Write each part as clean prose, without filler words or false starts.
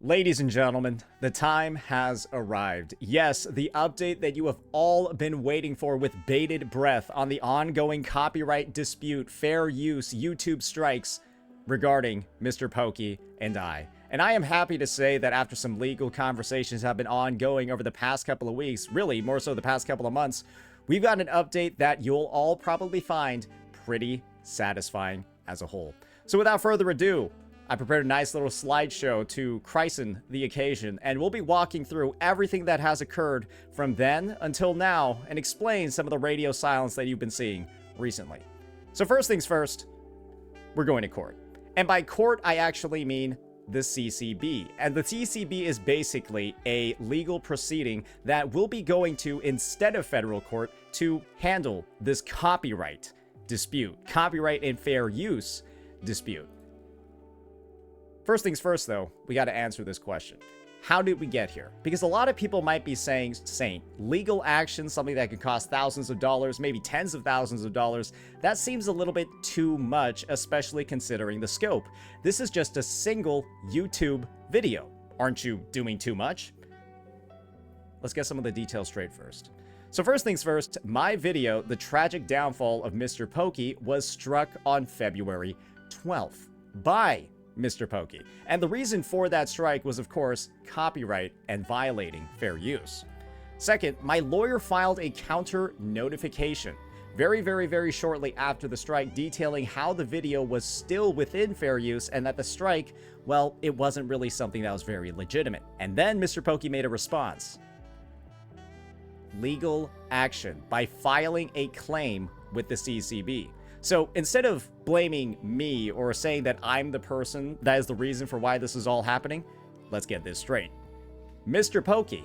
Ladies and gentlemen, the time has arrived. Yes, the update that you have all been waiting for with bated breath on the ongoing copyright dispute, fair use, YouTube strikes regarding MrPokke and I. And I am happy to say that after some legal conversations have been ongoing over the past couple of weeks, really more so the past couple of months, we've got an update that you'll all probably find pretty satisfying as a whole. So without further ado, I prepared a nice little slideshow to christen the occasion, and we'll be walking through everything that has occurred from then until now and explain some of the radio silence that you've been seeing recently. So first things first, we're going to court. And by court, I actually mean the CCB. And the CCB is basically a legal proceeding that we'll be going to instead of federal court to handle this copyright dispute, copyright and fair use dispute. First things first, though, we got to answer this question. How did we get here? Because a lot of people might be saying legal action, something that could cost thousands of dollars, maybe tens of thousands of dollars, that seems a little bit too much, especially considering the scope. This is just a single YouTube video. Aren't you doing too much? Let's get some of the details straight first. So first things first, my video, The Tragic Downfall of MrPokke, was struck on February 12th by MrPokke. And the reason for that strike was, of course, copyright and violating fair use. Second, my lawyer filed a counter notification very shortly after the strike, detailing how the video was still within fair use and that the strike, well, it wasn't really something that was very legitimate. And then MrPokke made a response. Legal action by filing a claim with the CCB. So instead of blaming me or saying that I'm the person that is the reason for why this is all happening, let's get this straight. MrPokke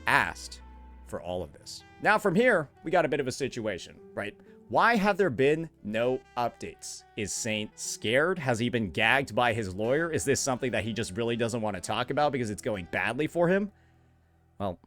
asked for all of this. Now from here, we got a bit of a situation, right? Why have there been no updates? Is Saint scared? Has he been gagged by his lawyer? Is this something that he just really doesn't want to talk about because it's going badly for him? Well,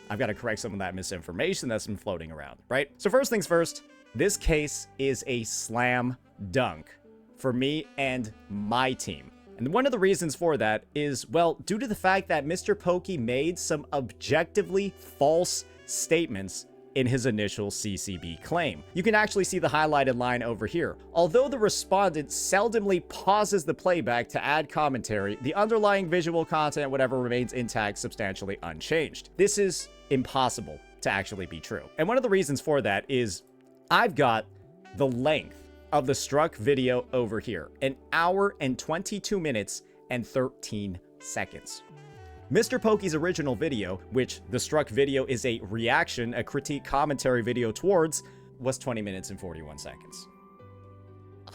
I've got to correct some of that misinformation that's been floating around, right? So first things first, this case is a slam dunk for me and my team. And one of the reasons for that is, well, due to the fact that MrPokke made some objectively false statements in his initial CCB claim. You can actually see the highlighted line over here. Although the respondent seldomly pauses the playback to add commentary, the underlying visual content, whatever, remains intact, substantially unchanged. This is impossible to actually be true. And one of the reasons for that is I've got the length of the struck video over here, 1 hour and 22 minutes and 13 seconds. MrPokke's original video, which the struck video is a reaction, a critique commentary video towards, was 20 minutes and 41 seconds.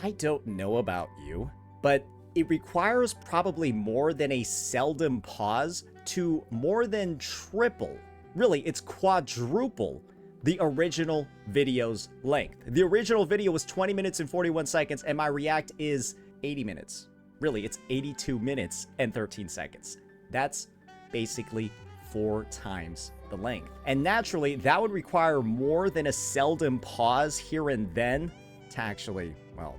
I don't know about you, but it requires probably more than a seldom pause to more than triple, really, it's quadruple the original video's length. The original video was 20 minutes and 41 seconds, and my react is 80 minutes. Really, it's 82 minutes and 13 seconds. That's basically 4 times the length. And naturally, that would require more than a seldom pause here and then to actually, well,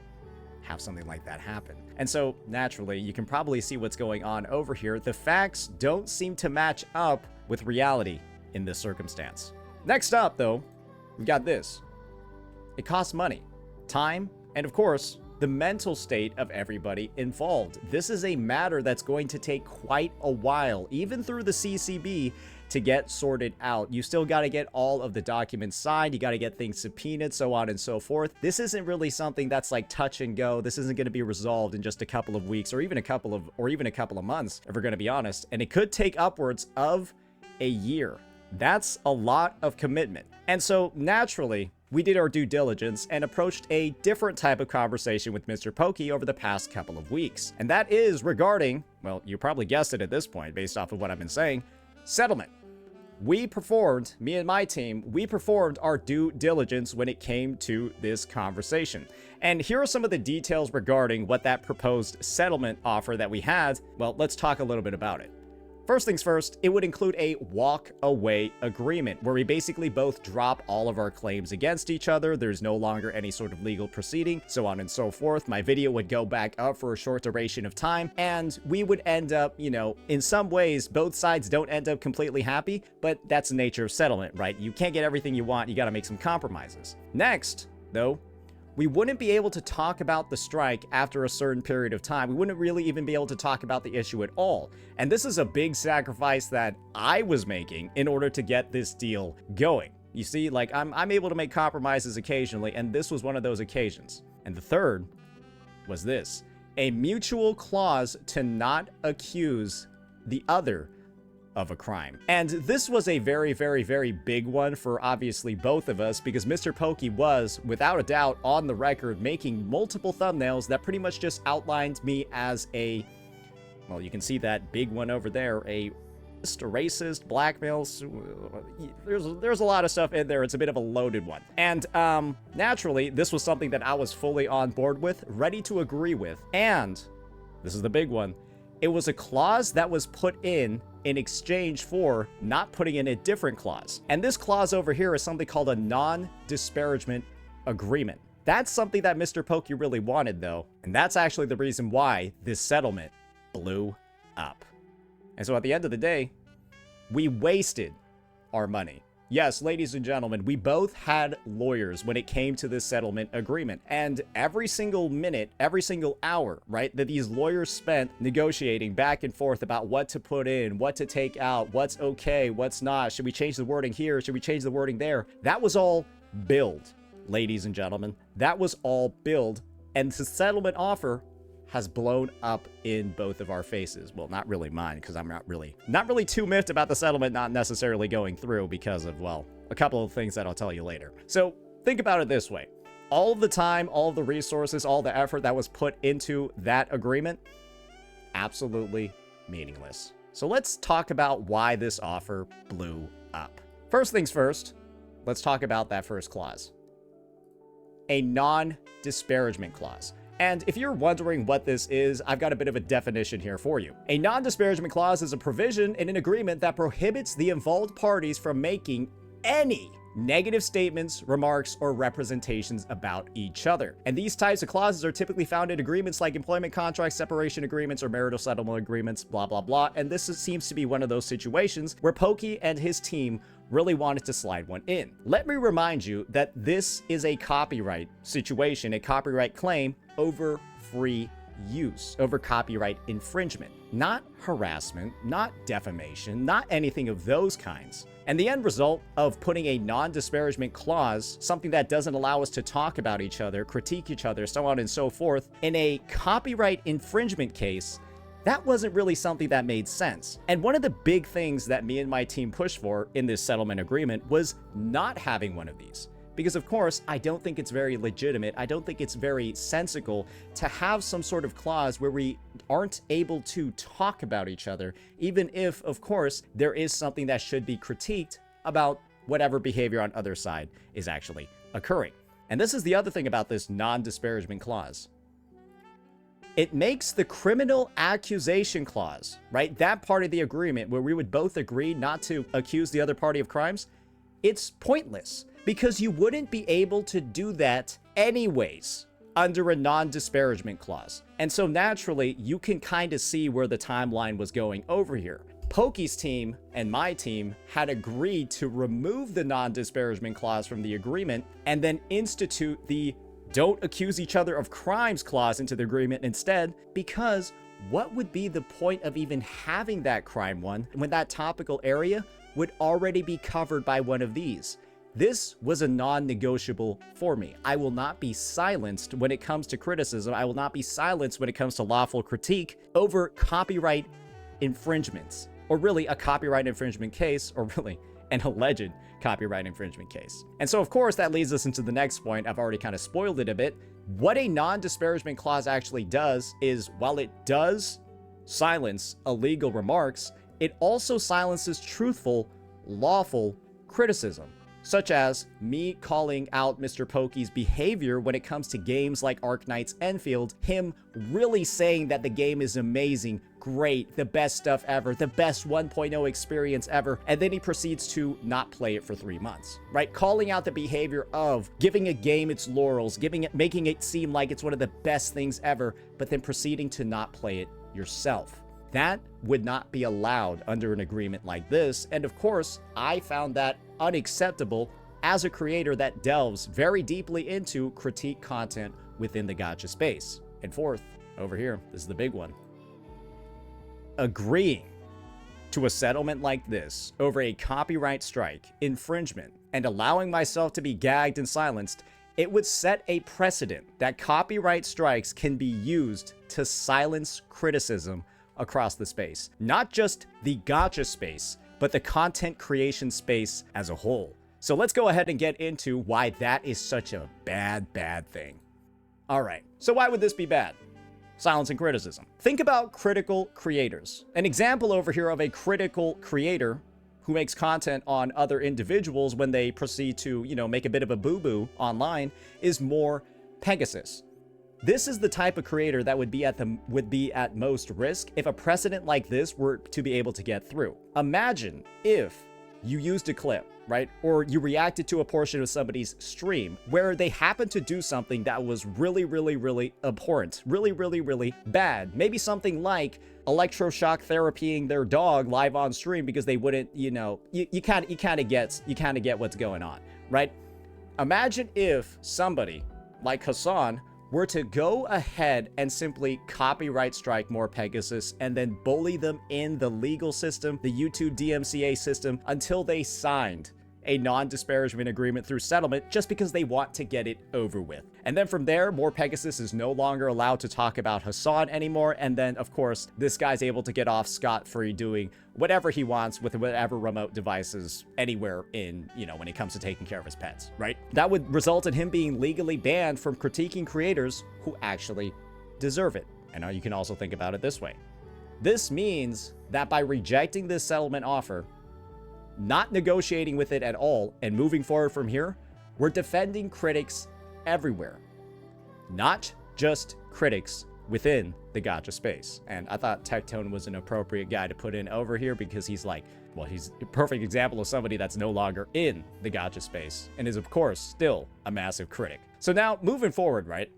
have something like that happen. And so, naturally, you can probably see what's going on over here. The facts don't seem to match up with reality in this circumstance. Next up, though, we've got this. It costs money, time, and of course, the mental state of everybody involved. This is a matter that's going to take quite a while, even through the CCB, to get sorted out. You still got to get all of the documents signed. You got to get things subpoenaed, so on and so forth. This isn't really something that's like touch and go. This isn't going to be resolved in just a couple of weeks or even a couple of months, if we're going to be honest. And it could take upwards of a year. That's a lot of commitment. And so naturally, we did our due diligence and approached a different type of conversation with MrPokke over the past couple of weeks. And that is regarding, well, you probably guessed it at this point based off of what I've been saying, settlement. Me and my team, we performed our due diligence when it came to this conversation. And here are some of the details regarding what that proposed settlement offer that we had. Well, let's talk a little bit about it. First things first, it would include a walk-away agreement, where we basically both drop all of our claims against each other. There's no longer any sort of legal proceeding, so on and so forth. My video would go back up for a short duration of time, and we would end up, you know, in some ways, both sides don't end up completely happy, but that's the nature of settlement, right? You can't get everything you want, you gotta make some compromises. Next, though, we wouldn't be able to talk about the strike after a certain period of time. We wouldn't really even be able to talk about the issue at all. And this is a big sacrifice that I was making in order to get this deal going. You see, like, I'm able to make compromises occasionally, and this was one of those occasions. And the third was this: a mutual clause to not accuse the other of a crime. And this was a very, very, very big one for obviously both of us, because MrPokke was, without a doubt, on the record making multiple thumbnails that pretty much just outlined me as a, well, you can see that big one over there, a racist, blackmail. There's a lot of stuff in there. It's a bit of a loaded one. And naturally, this was something that I was fully on board with, ready to agree with. And this is the big one. It was a clause that was put in exchange for not putting in a different clause. And this clause over here is something called a non-disparagement agreement. That's something that MrPokke really wanted, though. And that's actually the reason why this settlement blew up. And so at the end of the day, we wasted our money. Yes, ladies and gentlemen, we both had lawyers when it came to this settlement agreement. And every single minute, every single hour, right, that these lawyers spent negotiating back and forth about what to put in, what to take out, what's okay, what's not, should we change the wording here, should we change the wording there, that was all billed, ladies and gentlemen. That was all billed. And the settlement offer has blown up in both of our faces. Well, not really mine, because I'm not really too miffed about the settlement not necessarily going through because of, well, a couple of things that I'll tell you later. So think about it this way. All of the time, all of the resources, all the effort that was put into that agreement, absolutely meaningless. So let's talk about why this offer blew up. First things first, let's talk about that first clause. A non-disparagement clause. And if you're wondering what this is, I've got a bit of a definition here for you. A non-disparagement clause is a provision in an agreement that prohibits the involved parties from making any negative statements, remarks, or representations about each other. And these types of clauses are typically found in agreements like employment contracts, separation agreements, or marital settlement agreements, blah, blah, blah. And this seems to be one of those situations where Pokke and his team really wanted to slide one in. Let me remind you that this is a copyright situation, a copyright claim over free use, over copyright infringement, not harassment, not defamation, not anything of those kinds. And the end result of putting a non-disparagement clause, something that doesn't allow us to talk about each other, critique each other, so on and so forth, in a copyright infringement case, that wasn't really something that made sense. And one of the big things that me and my team pushed for in this settlement agreement was not having one of these. Because of course, I don't think it's very legitimate. I don't think it's very sensical to have some sort of clause where we aren't able to talk about each other, even if, of course, there is something that should be critiqued about whatever behavior on other side is actually occurring. And this is the other thing about this non-disparagement clause. It makes the criminal accusation clause, right? That part of the agreement where we would both agree not to accuse the other party of crimes, it's pointless because you wouldn't be able to do that anyways under a non-disparagement clause. And so naturally, you can kind of see where the timeline was going over here. Pokke's team and my team had agreed to remove the non-disparagement clause from the agreement and then institute the don't accuse each other of crimes clause into the agreement instead, because what would be the point of even having that crime one when that topical area would already be covered by one of these? This was a non-negotiable for me. I will not be silenced when it comes to criticism. I will not be silenced when it comes to lawful critique over copyright infringements, or really a copyright infringement case, or really an alleged copyright infringement case. And so, of course, that leads us into the next point. I've already kind of spoiled it a bit. What a non-disparagement clause actually does is, while it does silence illegal remarks, it also silences truthful, lawful criticism, such as me calling out MrPokke's behavior when it comes to games like Arknight's Enfield, him really saying that the game is amazing, great, the best stuff ever, the best 1.0 experience ever, and then he proceeds to not play it for 3 months, right? Calling out the behavior of giving a game its laurels, making it seem like it's one of the best things ever, but then proceeding to not play it yourself. That would not be allowed under an agreement like this, and of course, I found that unacceptable as a creator that delves very deeply into critique content within the gacha space. And fourth, over here, this is the big one. Agreeing to a settlement like this over a copyright strike, infringement, and allowing myself to be gagged and silenced, it would set a precedent that copyright strikes can be used to silence criticism across the space. Not just the gacha space, but the content creation space as a whole. So let's go ahead and get into why that is such a bad thing. All right, so why would this be bad? Silencing criticism. Think about critical creators. An example over here of a critical creator who makes content on other individuals when they proceed to, make a bit of a boo-boo online is MrPokke. This is the type of creator that would be at most risk if a precedent like this were to be able to get through. Imagine if you used a clip, right? Or you reacted to a portion of somebody's stream where they happened to do something that was really abhorrent, really bad. Maybe something like electroshock therapying their dog live on stream because they wouldn't, you kind of get what's going on, right? Imagine if somebody like Hassan were to go ahead and simply copyright strike MrPokke and then bully them in the legal system, the YouTube DMCA system, until they signed a non-disparagement agreement through settlement just because they want to get it over with. And then from there, MrPokke is no longer allowed to talk about Hassan anymore. And then, of course, this guy's able to get off scot-free doing whatever he wants with whatever remote devices anywhere in, when it comes to taking care of his pets, right? That would result in him being legally banned from critiquing creators who actually deserve it. And now you can also think about it this way. This means that by rejecting this settlement offer, not negotiating with it at all, and moving forward from here, we're defending critics everywhere. Not just critics within the gacha space. And I thought Tectone was an appropriate guy to put in over here because he's he's a perfect example of somebody that's no longer in the gacha space and is, of course, still a massive critic. So now, moving forward, right?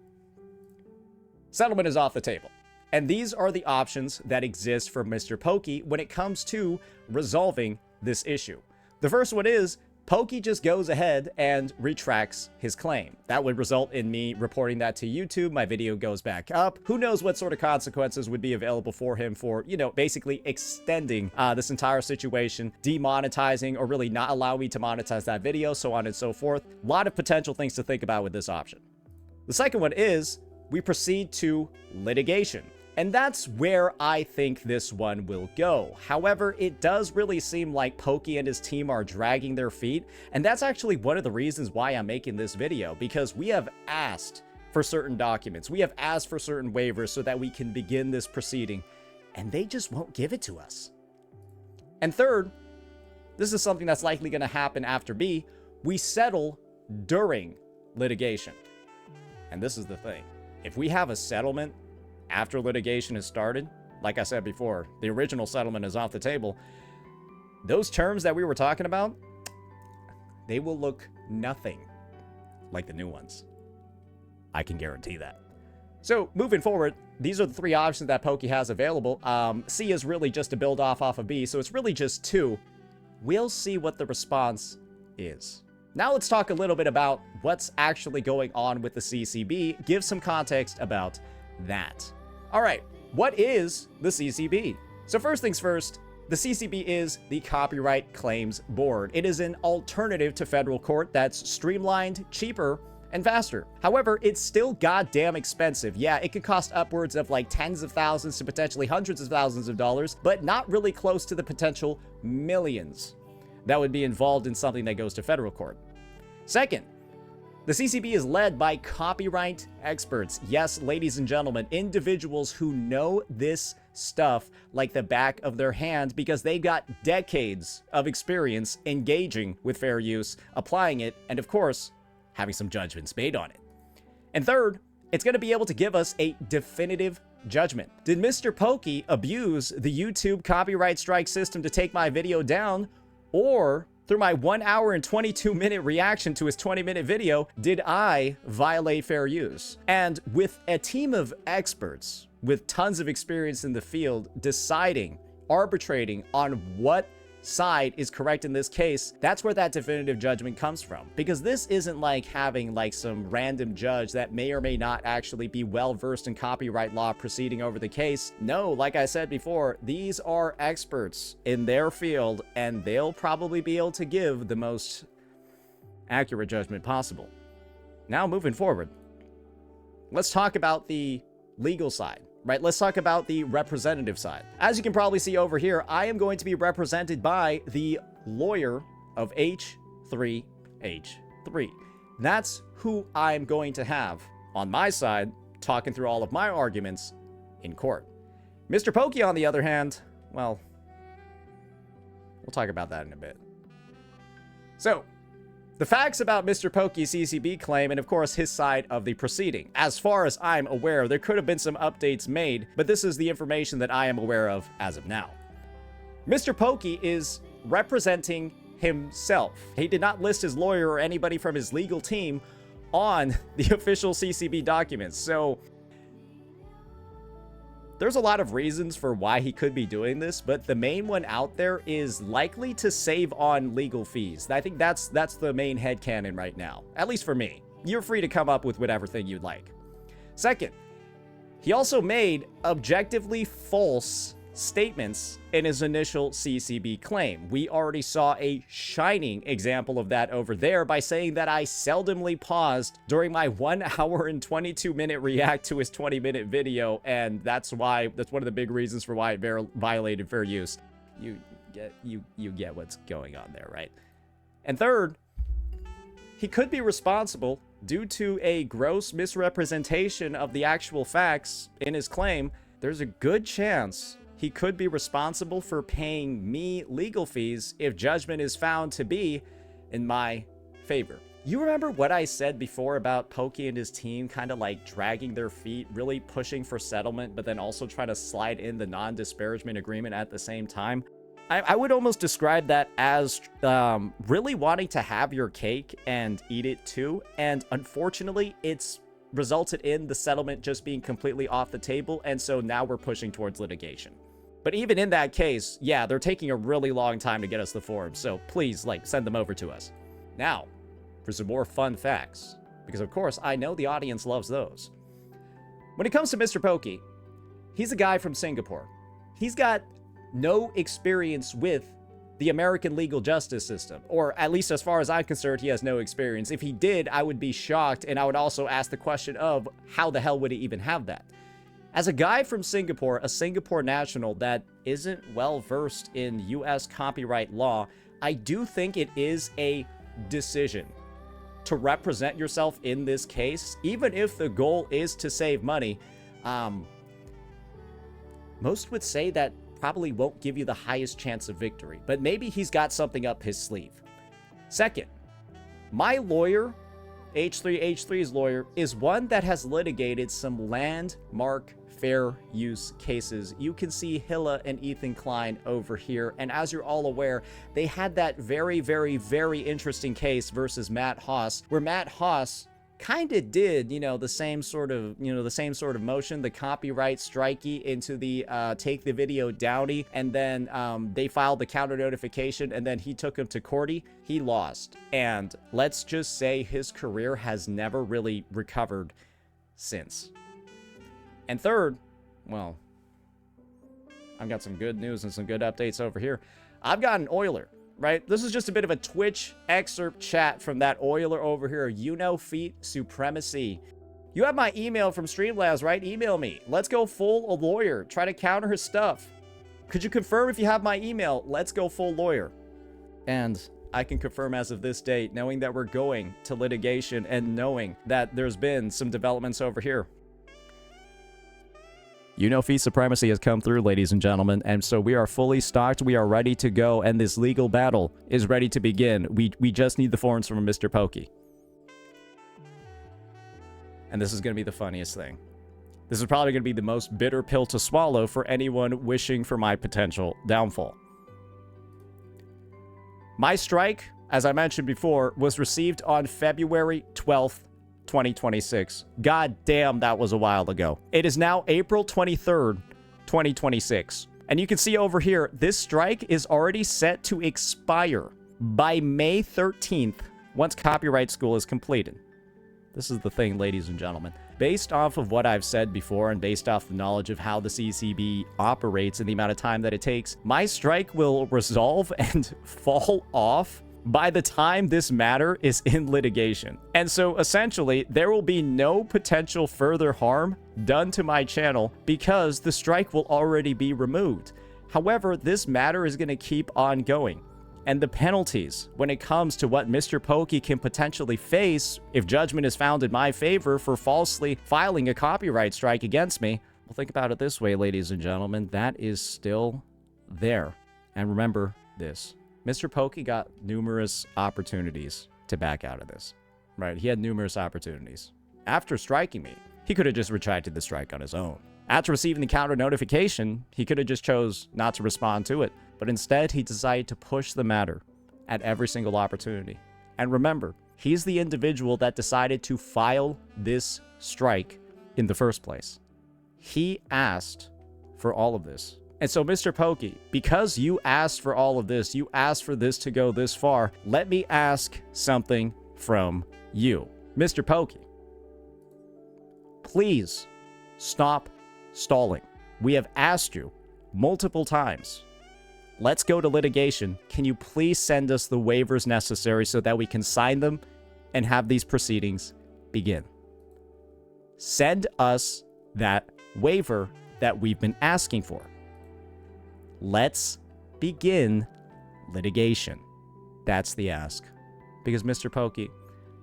Settlement is off the table. And these are the options that exist for MrPokke when it comes to resolving this issue. The first one is Pokke just goes ahead and retracts his claim. That would result in me reporting that to YouTube. My video goes back up. Who knows what sort of consequences would be available for him for, basically extending this entire situation, demonetizing, or really not allowing me to monetize that video, so on and so forth. A lot of potential things to think about with this option. The second one is we proceed to litigation. And that's where I think this one will go. However, it does really seem like Pokke and his team are dragging their feet. And that's actually one of the reasons why I'm making this video, because we have asked for certain documents. We have asked for certain waivers so that we can begin this proceeding, and they just won't give it to us. And third, this is something that's likely going to happen after B. We settle during litigation. And this is the thing. If we have a settlement after litigation has started, like I said before, the original settlement is off the table. Those terms that we were talking about, they will look nothing like the new ones. I can guarantee that. So moving forward, these are the three options that Pokke has available. C is really just to build off of B, so it's really just two. We'll see what the response is. Now let's talk a little bit about what's actually going on with the CCB, give some context about that. All right, what is the CCB? So first things first, the CCB is the Copyright Claims Board. It is an alternative to federal court that's streamlined, cheaper, and faster. However, it's still goddamn expensive. Yeah, it could cost upwards of like tens of thousands to potentially hundreds of thousands of dollars, but not really close to the potential millions that would be involved in something that goes to federal court. Second, the CCB is led by copyright experts. Yes, ladies and gentlemen, individuals who know this stuff like the back of their hand because they've got decades of experience engaging with fair use, applying it, and of course, having some judgments made on it. And third, it's going to be able to give us a definitive judgment. Did MrPokke abuse the YouTube copyright strike system to take my video down? Or through my 1 hour and 22-minute reaction to his 20-minute video, did I violate fair use? And with a team of experts with tons of experience in the field deciding, arbitrating on what side is correct in this case, that's where that definitive judgment comes from. Because this isn't like having like some random judge that may or may not actually be well versed in copyright law proceeding over the case. No, like I said before, these are experts in their field, and they'll probably be able to give the most accurate judgment possible. Now, moving forward, let's talk about the legal side. Right, let's talk about the representative side. As you can probably see over here, I am going to be represented by the lawyer of H3H3. That's who I'm going to have on my side, talking through all of my arguments in court. MrPokke, on the other hand, well, we'll talk about that in a bit. So, the facts about MrPokke's CCB claim, and of course his side of the proceeding. As far as I'm aware, there could have been some updates made, but this is the information that I am aware of as of now. MrPokke is representing himself. He did not list his lawyer or anybody from his legal team on the official CCB documents, so there's a lot of reasons for why he could be doing this, but the main one out there is likely to save on legal fees. I think that's the main headcanon right now, at least for me. You're free to come up with whatever thing you'd like. Second, he also made objectively false statements in his initial CCB claim. We already saw a shining example of that over there by saying that I seldomly paused during my 1 hour and 22-minute react to his 20-minute video, and that's one of the big reasons for why it violated fair use. You get what's going on there, right? And third, he could be responsible due to a gross misrepresentation of the actual facts in his claim. There's a good chance he could be responsible for paying me legal fees if judgment is found to be in my favor. You remember what I said before about Pokke and his team kind of like dragging their feet, really pushing for settlement, but then also trying to slide in the non-disparagement agreement at the same time? I would almost describe that as really wanting to have your cake and eat it too, and unfortunately, it's resulted in the settlement just being completely off the table, and so now we're pushing towards litigation. But even in that case, yeah, they're taking a really long time to get us the forms, so please, send them over to us. Now, for some more fun facts, because of course, I know the audience loves those. When it comes to MrPokke, he's a guy from Singapore. He's got no experience with the American legal justice system, or at least as far as I'm concerned, he has no experience. If he did, I would be shocked, and I would also ask the question of how the hell would he even have that? As a guy from Singapore, a Singapore national that isn't well versed in US copyright law, I do think it is a decision to represent yourself in this case, even if the goal is to save money. Most would say that probably won't give you the highest chance of victory, but maybe he's got something up his sleeve. Second, my lawyer, H3H3's lawyer, is one that has litigated some landmark fair use cases. You can see Hilla and Ethan Klein over here, and as you're all aware, they had that very, very, very interesting case versus Matt Haas, where Matt Haas kind of did, the same sort of motion, the copyright strikey into the take the video downy, and then they filed the counter notification, and then he took him to courty. He lost, and let's just say his career has never really recovered since. And third, well, I've got some good news and some good updates over here. I've got an Oiler. Right? This is just a bit of a Twitch excerpt chat from that Oiler over here. Feet Supremacy. You have my email from Streamlabs, right? Email me. Let's go full lawyer. Try to counter his stuff. Could you confirm if you have my email? Let's go full lawyer. And I can confirm as of this date, knowing that we're going to litigation and knowing that there's been some developments over here. Feet Supremacy has come through, ladies and gentlemen, and so we are fully stocked, we are ready to go, and this legal battle is ready to begin. We just need the forms from MrPokke. And this is going to be the funniest thing. This is probably going to be the most bitter pill to swallow for anyone wishing for my potential downfall. My strike, as I mentioned before, was received on February 12th, 2026. God damn, that was a while ago. It is now April 23rd, 2026. And you can see over here, this strike is already set to expire by May 13th once copyright school is completed. This is the thing, ladies and gentlemen. Based off of what I've said before and based off the knowledge of how the CCB operates and the amount of time that it takes, my strike will resolve and fall off by the time this matter is in litigation. And so essentially, there will be no potential further harm done to my channel because the strike will already be removed. However, this matter is going to keep on going. And the penalties when it comes to what MrPokke can potentially face if judgment is found in my favor for falsely filing a copyright strike against me, well, think about it this way, ladies and gentlemen, that is still there. And remember this. MrPokke got numerous opportunities to back out of this, right? He had numerous opportunities. After striking me, he could have just retracted the strike on his own. After receiving the counter notification, he could have just chose not to respond to it. But instead, he decided to push the matter at every single opportunity. And remember, he's the individual that decided to file this strike in the first place. He asked for all of this. And so, MrPokke, because you asked for all of this, you asked for this to go this far, let me ask something from you. MrPokke, please stop stalling. We have asked you multiple times. Let's go to litigation. Can you please send us the waivers necessary so that we can sign them and have these proceedings begin? Send us that waiver that we've been asking for. Let's begin litigation. That's the ask. Because MrPokke,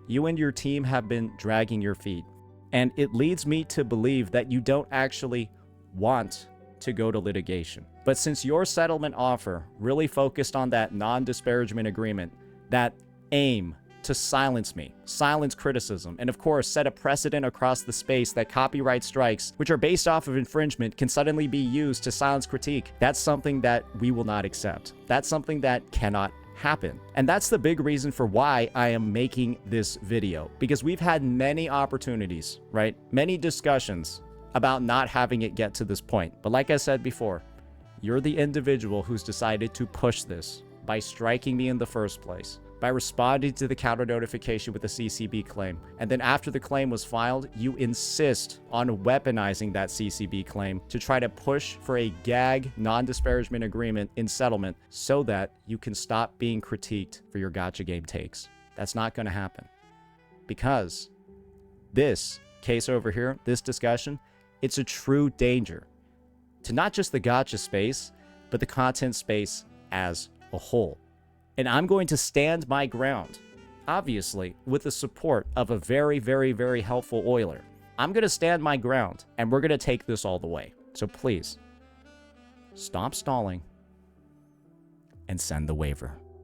you and your team have been dragging your feet. And it leads me to believe that you don't actually want to go to litigation. But since your settlement offer really focused on that non-disparagement agreement, that aim to silence me, silence criticism, and of course set a precedent across the space that copyright strikes, which are based off of infringement, can suddenly be used to silence critique, that's something that we will not accept. That's something that cannot happen. And that's the big reason for why I am making this video, because we've had many opportunities, right? Many discussions about not having it get to this point. But like I said before, you're the individual who's decided to push this by striking me in the first place, by responding to the counter notification with a CCB claim. And then after the claim was filed, you insist on weaponizing that CCB claim to try to push for a gag non-disparagement agreement in settlement so that you can stop being critiqued for your gotcha game takes. That's not going to happen. Because this case over here, this discussion, it's a true danger to not just the gotcha space, but the content space as a whole. And I'm going to stand my ground, obviously, with the support of a very, very, very helpful oiler. I'm going to stand my ground, and we're going to take this all the way. So please, stop stalling and send the waiver.